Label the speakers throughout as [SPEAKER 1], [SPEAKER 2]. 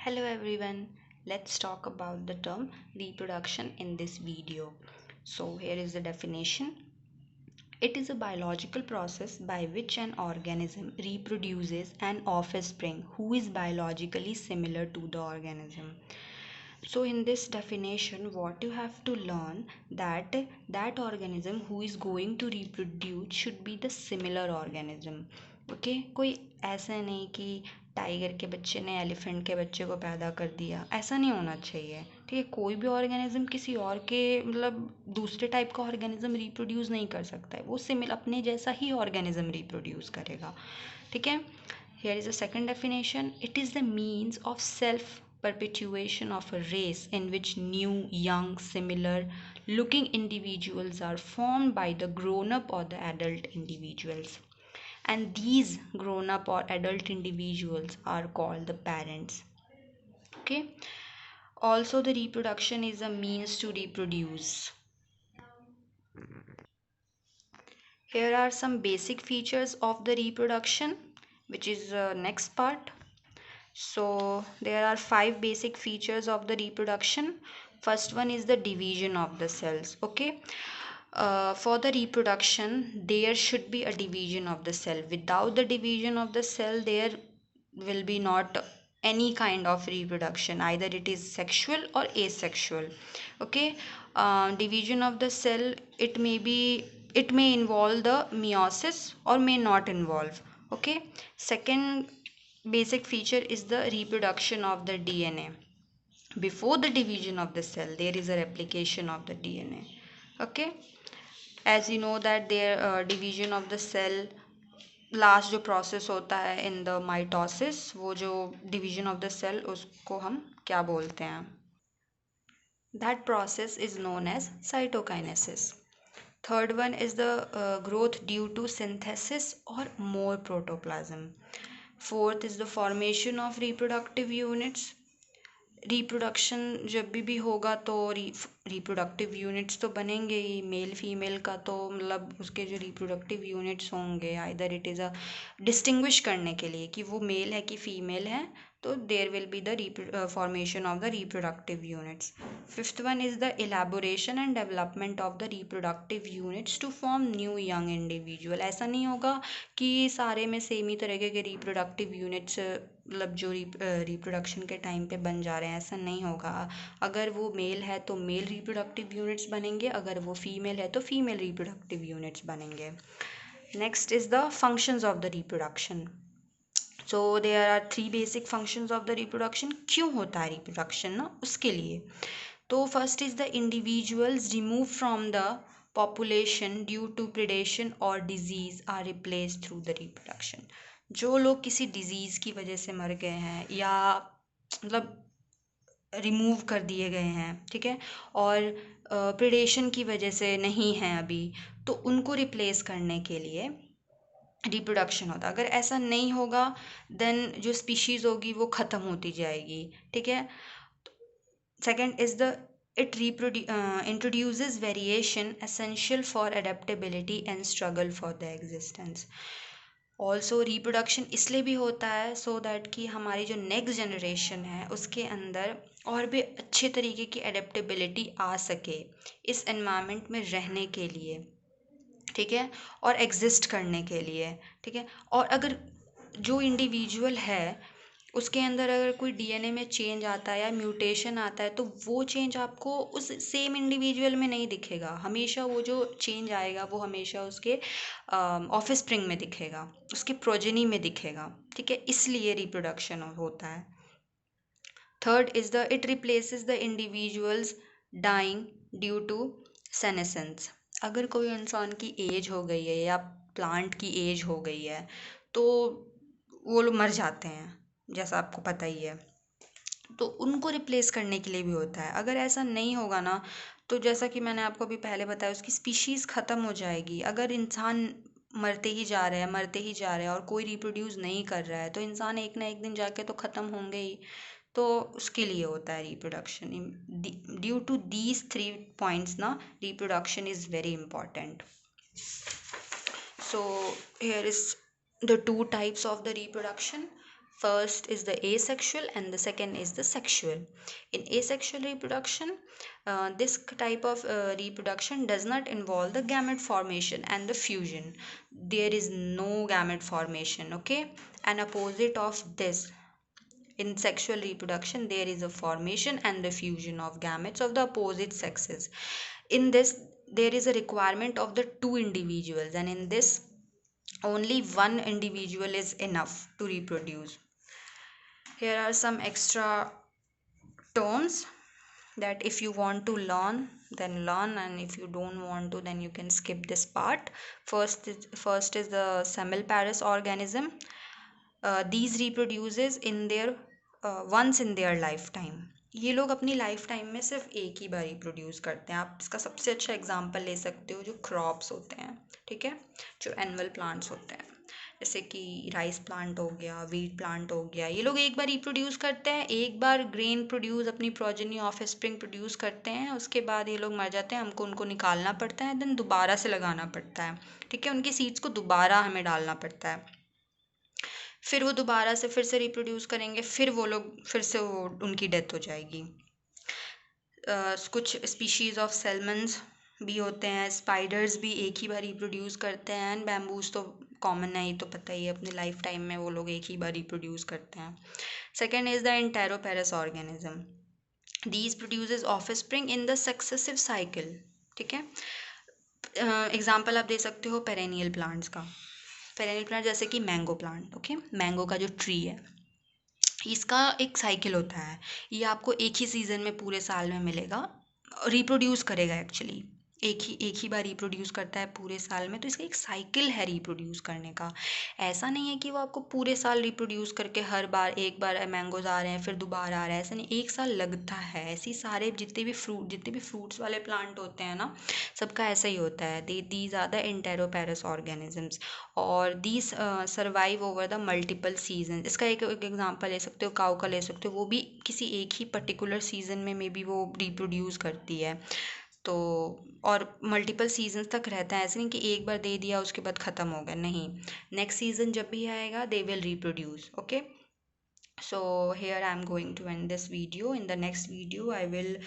[SPEAKER 1] Hello everyone, let's talk about the term reproduction in this video. So, here is the definition. It is a biological process by which an organism reproduces an offspring who is biologically similar to the organism. So in this definition, what you have to learn that that organism who is going to reproduce should be the similar organism. Okay कोई ऐसा नहीं कि tiger के बच्चे ने elephant के बच्चे को पैदा कर दिया, ऐसा नहीं होना चाहिए। ठीक है, कोई भी ऑर्गेनिज्म किसी और के मतलब दूसरे टाइप का ऑर्गेनिज्म रिप्रोड्यूस नहीं कर सकता है, वो सिमिलर अपने जैसा ही ऑर्गेनिज्म रिप्रोड्यूस करेगा। ठीक है, here is a second definition. It is the means of self perpetuation of a race in which new, young, similar looking individuals are formed by the grown up or the adult individuals. And these grown up or adult individuals are called the parents. Okay. Also, the reproduction is a means to reproduce. Here are some basic features of the reproduction, which is the next part. So there are 5 basic features of the reproduction. First one is the division of the cells. Okay. For the reproduction, there should be a division of the cell. Without the division of the cell, there will be not any kind of reproduction. Either it is sexual or asexual. Okay. Division of the cell. It may involve the meiosis or may not involve. Okay. Second basic feature is the reproduction of the DNA. Before the division of the cell, there is a replication of the DNA. Okay, as you know that there division of the cell, last जो process होता है in the mitosis, वो जो division of the cell उसको हम क्या बोलते हैं? That process is known as cytokinesis. Third one is the growth due to synthesis or more protoplasm. Fourth is the formation of reproductive units. Reproduction जब भी होगा तो रिप्रोडक्टिव यूनिट्स तो बनेंगे ही. मेल फीमेल का तो मतलब उसके जो रिप्रोडक्टिव यूनिट्स होंगे, either it is a distinguish करने के लिए कि वो मेल है कि फीमेल है, तो there will be the formation of the reproductive units. Fifth one is the elaboration and development of the reproductive units to form new young individual. ऐसा नहीं होगा कि सारे में सेम ही तरीके के रिप्रोडक्टिव यूनिट्स मतलब जो रिप्रोडक्शन के टाइम पे बन जा रहे हैं, ऐसा नहीं होगा. अगर वो मेल है तो मेल रिप्रोडक्टिव यूनिट्स बनेंगे, अगर वो फीमेल है तो फीमेल रिप्रोडक्टिव यूनिट्स बनेंगे. Next is the functions of the reproduction. So there are 3 basic functions of the reproduction. क्यों होता है रिप्रोडक्शन ना, उसके लिए. तो first is the individuals remove from the population due to predation और disease are replace through the reproduction. जो लोग किसी डिजीज़ की वजह से मर गए हैं या मतलब रिमूव कर दिए गए हैं, ठीक है, और प्रिडेशन की वजह से नहीं हैं अभी, तो उनको रिप्लेस करने के लिए रिप्रोडक्शन होता है. अगर ऐसा नहीं होगा देन जो स्पीशीज़ होगी वो ख़त्म होती जाएगी. ठीक है. Second is the it introduces variation essential for adaptability and struggle for the existence. Also reproduction इसलिए भी होता है सो दैट कि हमारी जो नेक्स्ट जनरेशन है उसके अंदर और भी अच्छे तरीके की एडेप्टेबिलिटी आ सके इस एनवायरनमेंट में रहने के लिए. ठीक है, और एग्जिस्ट करने के लिए. ठीक है, और अगर जो इंडिविजुअल है उसके अंदर अगर कोई डीएनए में चेंज आता है या म्यूटेशन आता है तो वो चेंज आपको उस सेम इंडिविजुअल में नहीं दिखेगा. हमेशा वो जो चेंज आएगा वो हमेशा उसके ऑफस्प्रिंग में दिखेगा, उसके प्रोजेनी में दिखेगा. ठीक है, इसलिए रिप्रोडक्शन होता है. Third is the it replaces the individuals dying due to senescence. अगर कोई इंसान की एज हो गई है या प्लांट की एज हो गई है तो वो लोग मर जाते हैं, जैसा आपको पता ही है. तो उनको रिप्लेस करने के लिए भी होता है. अगर ऐसा नहीं होगा ना तो जैसा कि मैंने आपको अभी पहले बताया उसकी स्पीशीज़ ख़त्म हो जाएगी. अगर इंसान मरते ही जा रहे हैं मरते ही जा रहे हैं और कोई रिप्रोड्यूस नहीं कर रहा है तो इंसान एक ना एक दिन जाके तो ख़त्म होंगे ही. तो उसके लिए होता है reproduction. Due to these 3 points ना reproduction is very important. So here is the 2 types of the reproduction. First is the asexual and the second is the sexual. In asexual reproduction, this type of reproduction does not involve the gamete formation and the fusion. There is no gamete formation, okay? An opposite of this, in sexual reproduction, there is a formation and the fusion of gametes of the opposite sexes. In this, there is a requirement of the two individuals, and in this, only one individual is enough to reproduce. Here are some extra terms that if you want to learn, then learn, and if you don't want to, then you can skip this part. First is the semmelparis organism. These reproduces in their once in their lifetime. ये लोग अपनी life time में सिर्फ एक ही बार reproduce करते हैं. आप इसका सबसे अच्छा एग्जांपल ले सकते हो जो क्रॉप्स होते हैं, ठीक है, जो एनुअल प्लांट्स होते हैं, जैसे कि राइस प्लांट हो गया, वीट प्लांट हो गया. ये लोग एक बार रिप्रोड्यूस करते हैं, एक बार ग्रेन प्रोड्यूस, अपनी प्रोजेनी ऑफ स्प्रिंग प्रोड्यूस करते हैं, उसके बाद ये लोग मर जाते हैं, हमको उनको निकालना पड़ता है, देन दोबारा से लगाना पड़ता है, ठीक है, उनकी सीड्स को दोबारा हमें डालना पड़ता है, फिर वो दोबारा से फिर से रिप्रोड्यूस करेंगे, फिर वो लोग फिर से वो उनकी डेथ हो जाएगी. कुछ स्पीशीज़ ऑफ सैल्मन्स भी होते हैं, स्पाइडर्स भी एक ही बार रिप्रोड्यूस करते हैं, एंड बैम्बूज तो कॉमन है, ये तो पता ही है, अपनी लाइफ टाइम में वो लोग एक ही बार रिप्रोड्यूस करते हैं. Second is the iteroparous organism. These produces offspring in the successive cycle, ठीक है. एग्जाम्पल आप दे सकते हो पेरेनियल प्लांट्स का. पेरेनियल प्लांट जैसे कि मैंगो प्लांट, ओके, मैंगो का जो ट्री है, इसका एक साइकिल होता है, ये आपको एक ही सीज़न में पूरे साल में मिलेगा, रिप्रोड्यूस करेगा एक्चुअली, एक ही बार रिप्रोड्यूस करता है पूरे साल में, तो इसका एक साइकिल है रिप्रोड्यूस करने का. ऐसा नहीं है कि वो आपको पूरे साल रिप्रोड्यूस करके हर बार एक बार मैंगोज आ रहे हैं फिर दोबारा आ रहा है, ऐसा नहीं, एक साल लगता है. ऐसी सारे जितने भी फ्रूट्स वाले प्लांट होते हैं ना, सबका ऐसा ही होता है. दीज आर द एंटेरोपेरस ऑर्गेनिजम्स, और these survive over the multiple season. इसका एक एग्जांपल ले सकते हो, काऊ का ले सकते हो, वो भी किसी एक ही पर्टिकुलर सीजन में मे बी वो रिप्रोड्यूस करती है, तो और मल्टीपल सीजन्स तक रहता है. ऐसे नहीं कि एक बार दे दिया उसके बाद ख़त्म हो गया, नहीं, नेक्स्ट सीजन जब भी आएगा they will reproduce, okay. So here I am going to end this video. In the next video I will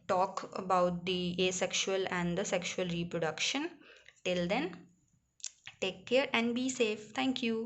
[SPEAKER 1] talk about the asexual and the sexual reproduction. Till then, take care and be safe. Thank you.